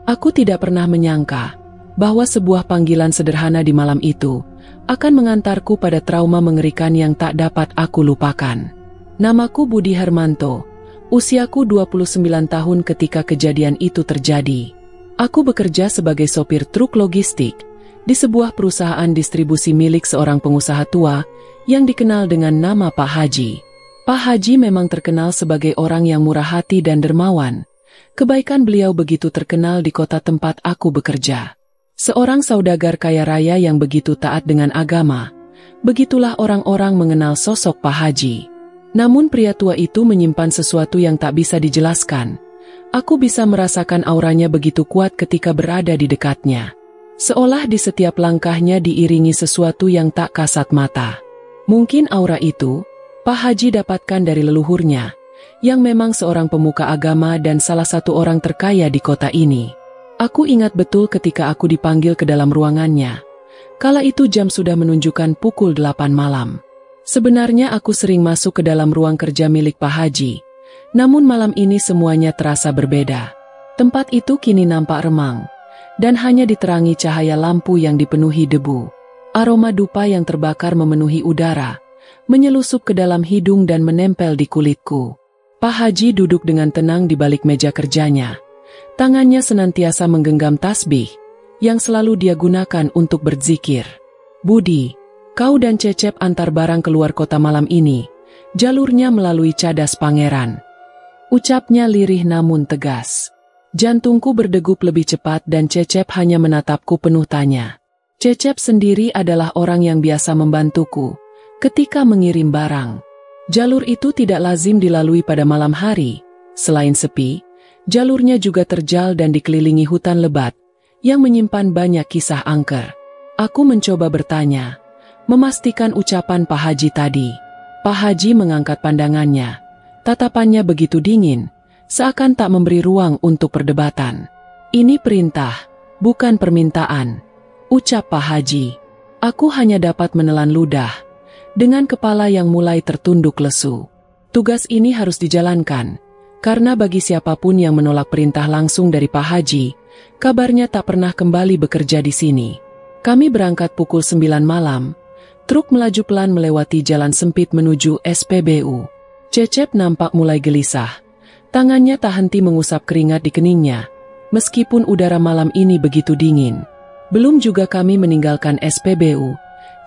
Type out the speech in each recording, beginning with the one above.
Aku tidak pernah menyangka bahwa sebuah panggilan sederhana di malam itu akan mengantarku pada trauma mengerikan yang tak dapat aku lupakan. Namaku Budi Hermanto, usiaku 29 tahun ketika kejadian itu terjadi. Aku bekerja sebagai sopir truk logistik di sebuah perusahaan distribusi milik seorang pengusaha tua yang dikenal dengan nama Pak Haji. Pak Haji memang terkenal sebagai orang yang murah hati dan dermawan. Kebaikan beliau begitu terkenal di kota tempat aku bekerja. Seorang saudagar kaya raya yang begitu taat dengan agama. Begitulah orang-orang mengenal sosok Pak Haji. Namun pria tua itu menyimpan sesuatu yang tak bisa dijelaskan. Aku bisa merasakan auranya begitu kuat ketika berada di dekatnya. Seolah di setiap langkahnya diiringi sesuatu yang tak kasat mata. Mungkin aura itu Pak Haji dapatkan dari leluhurnya, yang memang seorang pemuka agama dan salah satu orang terkaya di kota ini. Aku ingat betul ketika aku dipanggil ke dalam ruangannya. Kala itu jam sudah menunjukkan pukul 8 malam. Sebenarnya aku sering masuk ke dalam ruang kerja milik Pak Haji. Namun malam ini semuanya terasa berbeda. Tempat itu kini nampak remang, dan hanya diterangi cahaya lampu yang dipenuhi debu. Aroma dupa yang terbakar memenuhi udara, menyelusup ke dalam hidung dan menempel di kulitku. Pak Haji duduk dengan tenang di balik meja kerjanya. Tangannya senantiasa menggenggam tasbih, yang selalu dia gunakan untuk berzikir. Budi, kau dan Cecep antar barang keluar kota malam ini. Jalurnya melalui Cadas Pangeran. Ucapnya lirih namun tegas. Jantungku berdegup lebih cepat dan Cecep hanya menatapku penuh tanya. Cecep sendiri adalah orang yang biasa membantuku ketika mengirim barang. Jalur itu tidak lazim dilalui pada malam hari. Selain sepi, jalurnya juga terjal dan dikelilingi hutan lebat yang menyimpan banyak kisah angker. Aku mencoba bertanya, memastikan ucapan Pak Haji tadi. Pak Haji mengangkat pandangannya. Tatapannya begitu dingin, seakan tak memberi ruang untuk perdebatan. Ini perintah, bukan permintaan, ucap Pak Haji. Aku hanya dapat menelan ludah, dengan kepala yang mulai tertunduk lesu. Tugas ini harus dijalankan. Karena bagi siapapun yang menolak perintah langsung dari Pak Haji, kabarnya tak pernah kembali bekerja di sini. Kami berangkat pukul 9 malam, truk melaju pelan melewati jalan sempit menuju SPBU. Cecep nampak mulai gelisah. Tangannya tak henti mengusap keringat di keningnya, meskipun udara malam ini begitu dingin. Belum juga kami meninggalkan SPBU,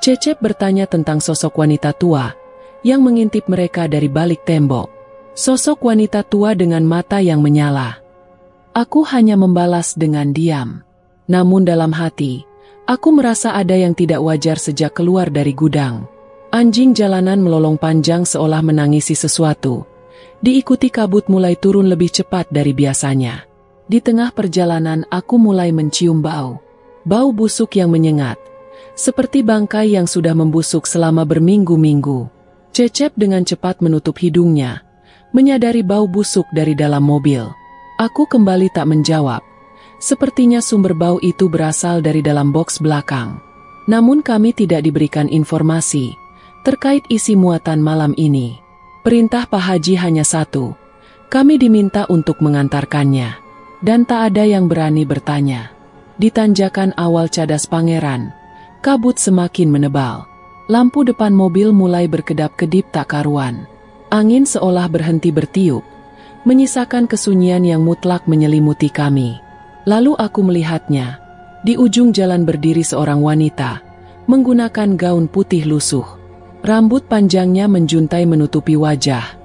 Cecep bertanya tentang sosok wanita tua, yang mengintip mereka dari balik tembok. Sosok wanita tua dengan mata yang menyala. Aku hanya membalas dengan diam. Namun dalam hati, aku merasa ada yang tidak wajar sejak keluar dari gudang. Anjing jalanan melolong panjang seolah menangisi sesuatu. Diikuti kabut mulai turun lebih cepat dari biasanya. Di tengah perjalanan aku mulai mencium bau. Bau busuk yang menyengat. Seperti bangkai yang sudah membusuk selama berminggu-minggu. Cecep dengan cepat menutup hidungnya, menyadari bau busuk dari dalam mobil. Aku kembali tak menjawab. Sepertinya sumber bau itu berasal dari dalam boks belakang. Namun kami tidak diberikan informasi terkait isi muatan malam ini. Perintah Pak Haji hanya satu. Kami diminta untuk mengantarkannya. Dan tak ada yang berani bertanya. Di tanjakan awal Cadas Pangeran, kabut semakin menebal. Lampu depan mobil mulai berkedap-kedip tak karuan. Angin seolah berhenti bertiup, menyisakan kesunyian yang mutlak menyelimuti kami. Lalu aku melihatnya. Di ujung jalan berdiri seorang wanita, menggunakan gaun putih lusuh. Rambut panjangnya menjuntai menutupi wajah.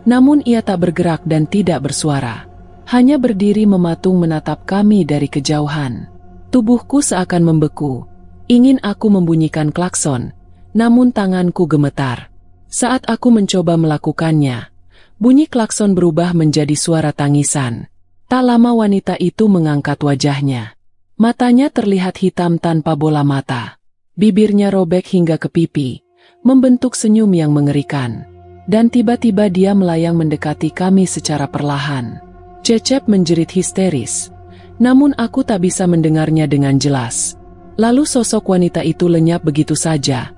Namun ia tak bergerak dan tidak bersuara. Hanya berdiri mematung menatap kami dari kejauhan. Tubuhku seakan membeku. Ingin aku membunyikan klakson, namun tanganku gemetar. Saat aku mencoba melakukannya, bunyi klakson berubah menjadi suara tangisan. Tak lama wanita itu mengangkat wajahnya. Matanya terlihat hitam tanpa bola mata. Bibirnya robek hingga ke pipi, membentuk senyum yang mengerikan. Dan tiba-tiba dia melayang mendekati kami secara perlahan. Cecep menjerit histeris. Namun aku tak bisa mendengarnya dengan jelas. Lalu sosok wanita itu lenyap begitu saja,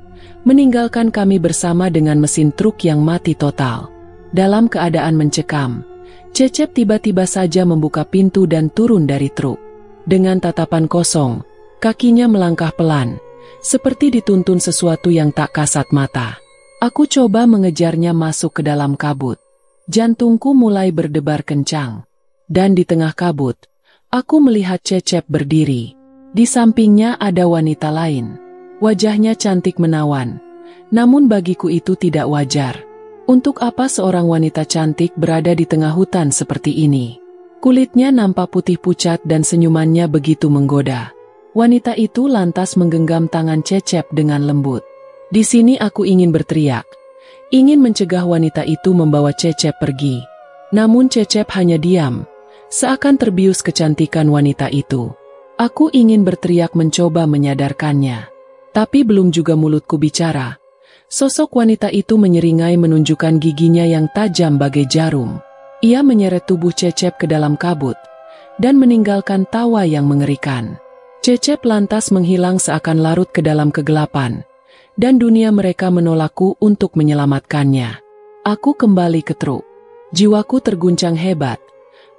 meninggalkan kami bersama dengan mesin truk yang mati total. Dalam keadaan mencekam, Cecep tiba-tiba saja membuka pintu dan turun dari truk. Dengan tatapan kosong, kakinya melangkah pelan, seperti dituntun sesuatu yang tak kasat mata. Aku coba mengejarnya masuk ke dalam kabut. Jantungku mulai berdebar kencang. Dan di tengah kabut, aku melihat Cecep berdiri. Di sampingnya ada wanita lain. Wajahnya cantik menawan. Namun bagiku itu tidak wajar. Untuk apa seorang wanita cantik berada di tengah hutan seperti ini? Kulitnya nampak putih pucat dan senyumannya begitu menggoda. Wanita itu lantas menggenggam tangan Cecep dengan lembut. Di sini aku ingin berteriak. Ingin mencegah wanita itu membawa Cecep pergi. Namun Cecep hanya diam, seakan terbius kecantikan wanita itu. Aku ingin berteriak mencoba menyadarkannya. Tapi belum juga mulutku bicara. Sosok wanita itu menyeringai menunjukkan giginya yang tajam bagai jarum. Ia menyeret tubuh Cecep ke dalam kabut, dan meninggalkan tawa yang mengerikan. Cecep lantas menghilang seakan larut ke dalam kegelapan, dan dunia mereka menolakku untuk menyelamatkannya. Aku kembali ke truk. Jiwaku terguncang hebat.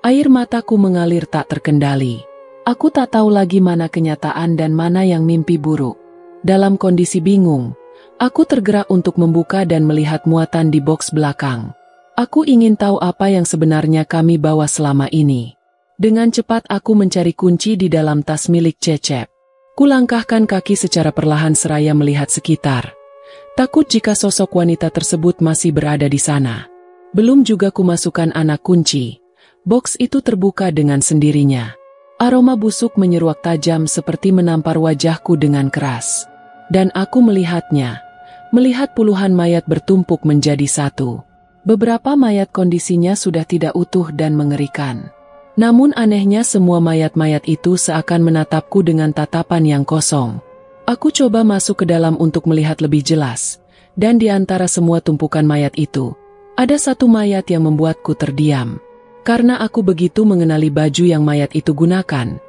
Air mataku mengalir tak terkendali. Aku tak tahu lagi mana kenyataan dan mana yang mimpi buruk. Dalam kondisi bingung, aku tergerak untuk membuka dan melihat muatan di boks belakang. Aku ingin tahu apa yang sebenarnya kami bawa selama ini. Dengan cepat aku mencari kunci di dalam tas milik Cecep. Kulangkahkan kaki secara perlahan seraya melihat sekitar. Takut jika sosok wanita tersebut masih berada di sana. Belum juga kumasukkan anak kunci. Boks itu terbuka dengan sendirinya. Aroma busuk menyeruak tajam seperti menampar wajahku dengan keras. Dan aku melihatnya. Melihat puluhan mayat bertumpuk menjadi satu. Beberapa mayat kondisinya sudah tidak utuh dan mengerikan. Namun anehnya semua mayat-mayat itu seakan menatapku dengan tatapan yang kosong. Aku coba masuk ke dalam untuk melihat lebih jelas. Dan di antara semua tumpukan mayat itu, ada satu mayat yang membuatku terdiam. Karena aku begitu mengenali baju yang mayat itu gunakan.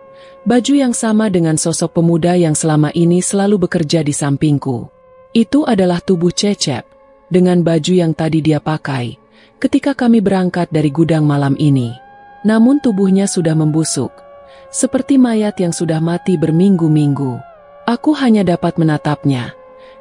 Baju yang sama dengan sosok pemuda yang selama ini selalu bekerja di sampingku. Itu adalah tubuh Cecep, dengan baju yang tadi dia pakai, ketika kami berangkat dari gudang malam ini. Namun tubuhnya sudah membusuk, seperti mayat yang sudah mati berminggu-minggu. Aku hanya dapat menatapnya,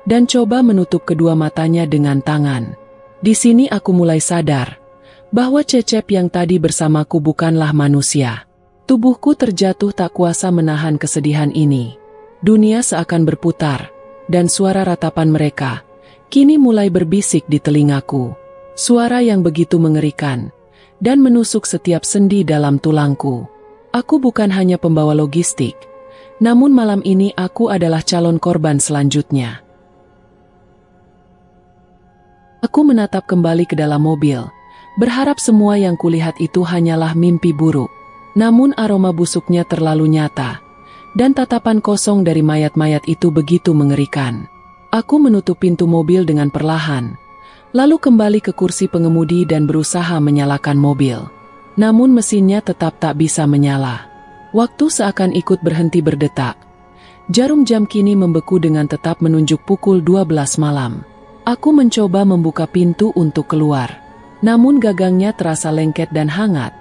dan coba menutup kedua matanya dengan tangan. Di sini aku mulai sadar, bahwa Cecep yang tadi bersamaku bukanlah manusia. Tubuhku terjatuh tak kuasa menahan kesedihan ini. Dunia seakan berputar, dan suara ratapan mereka kini mulai berbisik di telingaku. Suara yang begitu mengerikan, dan menusuk setiap sendi dalam tulangku. Aku bukan hanya pembawa logistik, namun malam ini aku adalah calon korban selanjutnya. Aku menatap kembali ke dalam mobil, berharap semua yang kulihat itu hanyalah mimpi buruk. Namun aroma busuknya terlalu nyata, dan tatapan kosong dari mayat-mayat itu begitu mengerikan. Aku menutup pintu mobil dengan perlahan, lalu kembali ke kursi pengemudi dan berusaha menyalakan mobil. Namun mesinnya tetap tak bisa menyala. Waktu seakan ikut berhenti berdetak. Jarum jam kini membeku dengan tetap menunjuk pukul 12 malam. Aku mencoba membuka pintu untuk keluar. Namun gagangnya terasa lengket dan hangat,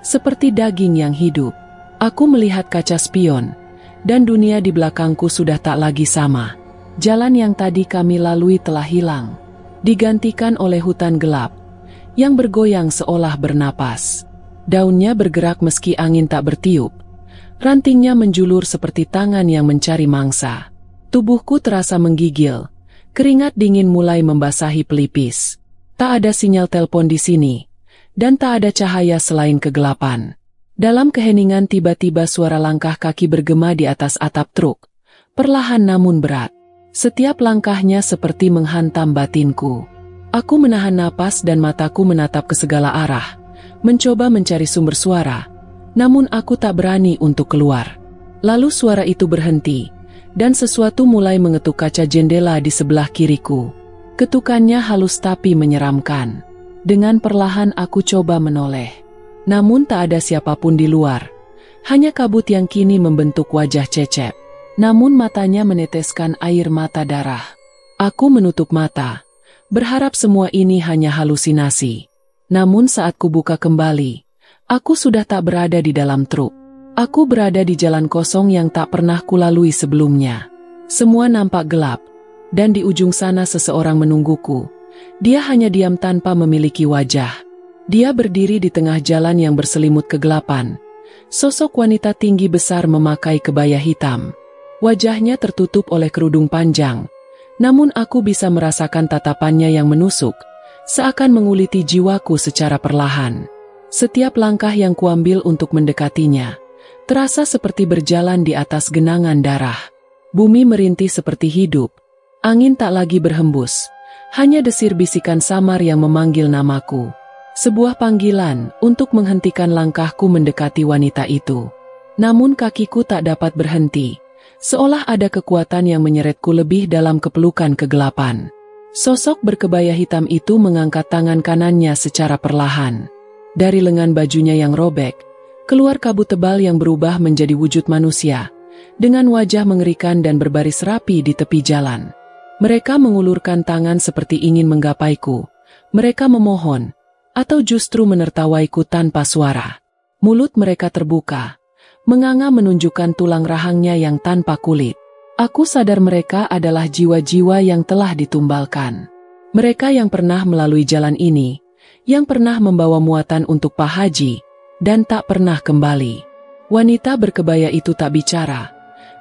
seperti daging yang hidup. Aku melihat kaca spion, dan dunia di belakangku sudah tak lagi sama. Jalan yang tadi kami lalui telah hilang, digantikan oleh hutan gelap, yang bergoyang seolah bernapas. Daunnya bergerak meski angin tak bertiup. Rantingnya menjulur seperti tangan yang mencari mangsa. Tubuhku terasa menggigil, keringat dingin mulai membasahi pelipis. Tak ada sinyal telepon di sini, dan tak ada cahaya selain kegelapan. Dalam keheningan tiba-tiba suara langkah kaki bergema di atas atap truk, perlahan namun berat. Setiap langkahnya seperti menghantam batinku. Aku menahan napas dan mataku menatap ke segala arah, mencoba mencari sumber suara, namun aku tak berani untuk keluar. Lalu suara itu berhenti, dan sesuatu mulai mengetuk kaca jendela di sebelah kiriku. Ketukannya halus tapi menyeramkan. Dengan perlahan aku coba menoleh. Namun tak ada siapapun di luar. Hanya kabut yang kini membentuk wajah Cecep. Namun matanya meneteskan air mata darah. Aku menutup mata, berharap semua ini hanya halusinasi. Namun saat kubuka kembali, aku sudah tak berada di dalam truk. Aku berada di jalan kosong yang tak pernah kulalui sebelumnya. Semua nampak gelap, dan di ujung sana seseorang menungguku. Dia hanya diam tanpa memiliki wajah. Dia berdiri di tengah jalan yang berselimut kegelapan. Sosok wanita tinggi besar memakai kebaya hitam. Wajahnya tertutup oleh kerudung panjang. Namun aku bisa merasakan tatapannya yang menusuk, seakan menguliti jiwaku secara perlahan. Setiap langkah yang kuambil untuk mendekatinya terasa seperti berjalan di atas genangan darah. Bumi merintih seperti hidup. Angin tak lagi berhembus. Hanya desir bisikan samar yang memanggil namaku. Sebuah panggilan untuk menghentikan langkahku mendekati wanita itu. Namun kakiku tak dapat berhenti. Seolah ada kekuatan yang menyeretku lebih dalam kepelukan kegelapan. Sosok berkebaya hitam itu mengangkat tangan kanannya secara perlahan. Dari lengan bajunya yang robek, keluar kabut tebal yang berubah menjadi wujud manusia, dengan wajah mengerikan dan berbaris rapi di tepi jalan. Mereka mengulurkan tangan seperti ingin menggapaiku. Mereka memohon, atau justru menertawaiku tanpa suara. Mulut mereka terbuka, menganga menunjukkan tulang rahangnya yang tanpa kulit. Aku sadar mereka adalah jiwa-jiwa yang telah ditumbalkan. Mereka yang pernah melalui jalan ini, yang pernah membawa muatan untuk Pak Haji, dan tak pernah kembali. Wanita berkebaya itu tak bicara,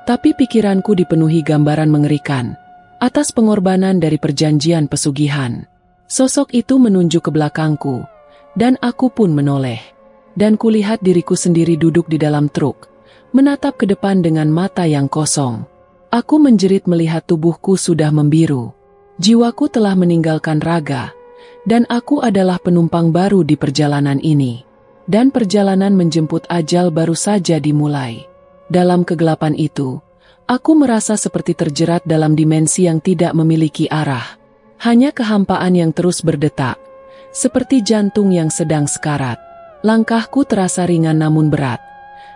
tapi pikiranku dipenuhi gambaran mengerikan, atas pengorbanan dari perjanjian pesugihan. Sosok itu menunjuk ke belakangku, dan aku pun menoleh. Dan kulihat diriku sendiri duduk di dalam truk, menatap ke depan dengan mata yang kosong. Aku menjerit melihat tubuhku sudah membiru. Jiwaku telah meninggalkan raga, dan aku adalah penumpang baru di perjalanan ini. Dan perjalanan menjemput ajal baru saja dimulai. Dalam kegelapan itu, aku merasa seperti terjerat dalam dimensi yang tidak memiliki arah. Hanya kehampaan yang terus berdetak, seperti jantung yang sedang sekarat. Langkahku terasa ringan namun berat,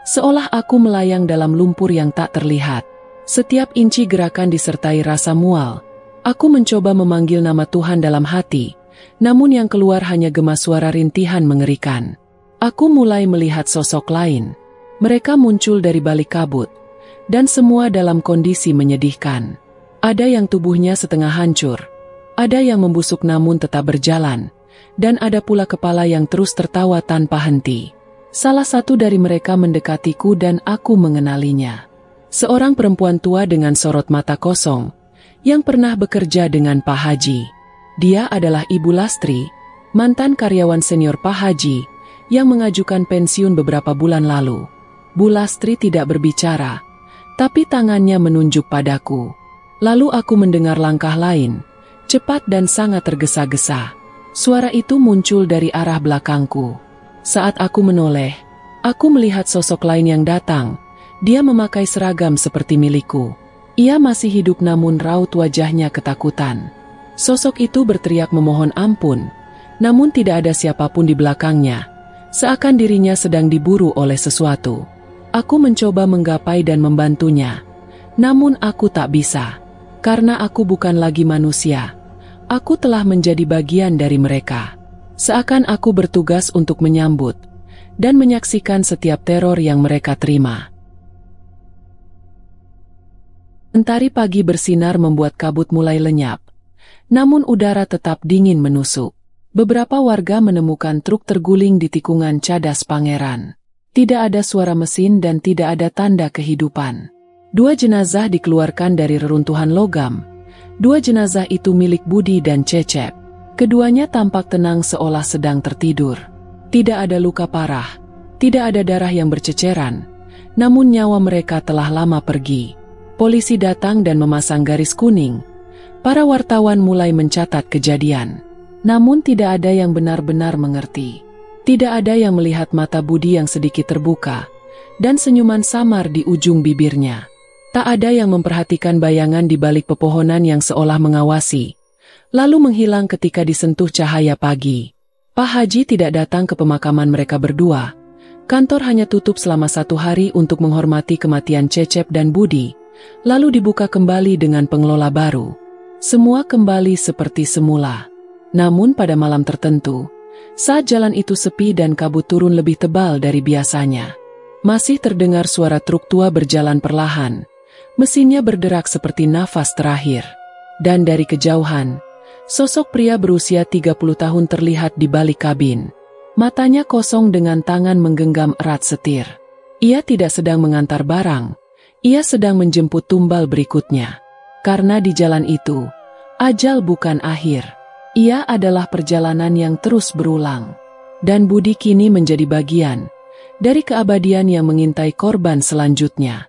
seolah aku melayang dalam lumpur yang tak terlihat. Setiap inci gerakan disertai rasa mual. Aku mencoba memanggil nama Tuhan dalam hati, namun yang keluar hanya gema suara rintihan mengerikan. Aku mulai melihat sosok lain. Mereka muncul dari balik kabut, dan semua dalam kondisi menyedihkan. Ada yang tubuhnya setengah hancur, ada yang membusuk namun tetap berjalan, dan ada pula kepala yang terus tertawa tanpa henti. Salah satu dari mereka mendekatiku dan aku mengenalinya. Seorang perempuan tua dengan sorot mata kosong, yang pernah bekerja dengan Pak Haji. Dia adalah Ibu Lastri, mantan karyawan senior Pak Haji, yang mengajukan pensiun beberapa bulan lalu. Bu Lastri tidak berbicara, tapi tangannya menunjuk padaku. Lalu aku mendengar langkah lain, cepat dan sangat tergesa-gesa. Suara itu muncul dari arah belakangku. Saat aku menoleh, aku melihat sosok lain yang datang. Dia memakai seragam seperti milikku. Ia masih hidup namun raut wajahnya ketakutan. Sosok itu berteriak memohon ampun, namun tidak ada siapapun di belakangnya. Seakan dirinya sedang diburu oleh sesuatu. Aku mencoba menggapai dan membantunya. Namun aku tak bisa. Karena aku bukan lagi manusia. Aku telah menjadi bagian dari mereka. Seakan aku bertugas untuk menyambut dan menyaksikan setiap teror yang mereka terima. Mentari pagi bersinar membuat kabut mulai lenyap. Namun udara tetap dingin menusuk. Beberapa warga menemukan truk terguling di tikungan Cadas Pangeran. Tidak ada suara mesin dan tidak ada tanda kehidupan. 2 jenazah dikeluarkan dari reruntuhan logam. 2 jenazah itu milik Budi dan Cecep. Keduanya tampak tenang seolah sedang tertidur. Tidak ada luka parah, tidak ada darah yang berceceran, namun nyawa mereka telah lama pergi. Polisi datang dan memasang garis kuning. Para wartawan mulai mencatat kejadian. Namun tidak ada yang benar-benar mengerti. Tidak ada yang melihat mata Budi yang sedikit terbuka, dan senyuman samar di ujung bibirnya. Tak ada yang memperhatikan bayangan di balik pepohonan yang seolah mengawasi, lalu menghilang ketika disentuh cahaya pagi. Pak Haji tidak datang ke pemakaman mereka berdua. Kantor hanya tutup selama 1 hari untuk menghormati kematian Cecep dan Budi, lalu dibuka kembali dengan pengelola baru. Semua kembali seperti semula. Namun pada malam tertentu, saat jalan itu sepi dan kabut turun lebih tebal dari biasanya, Masih terdengar suara truk tua berjalan perlahan. Mesinnya berderak seperti nafas terakhir. Dan dari kejauhan, sosok pria berusia 30 tahun terlihat di balik kabin. Matanya kosong dengan tangan menggenggam erat setir. Ia tidak sedang mengantar barang. Ia sedang menjemput tumbal berikutnya. Karena di jalan itu, ajal bukan akhir. Ia adalah perjalanan yang terus berulang. Dan budi kini menjadi bagian dari keabadian yang mengintai korban selanjutnya.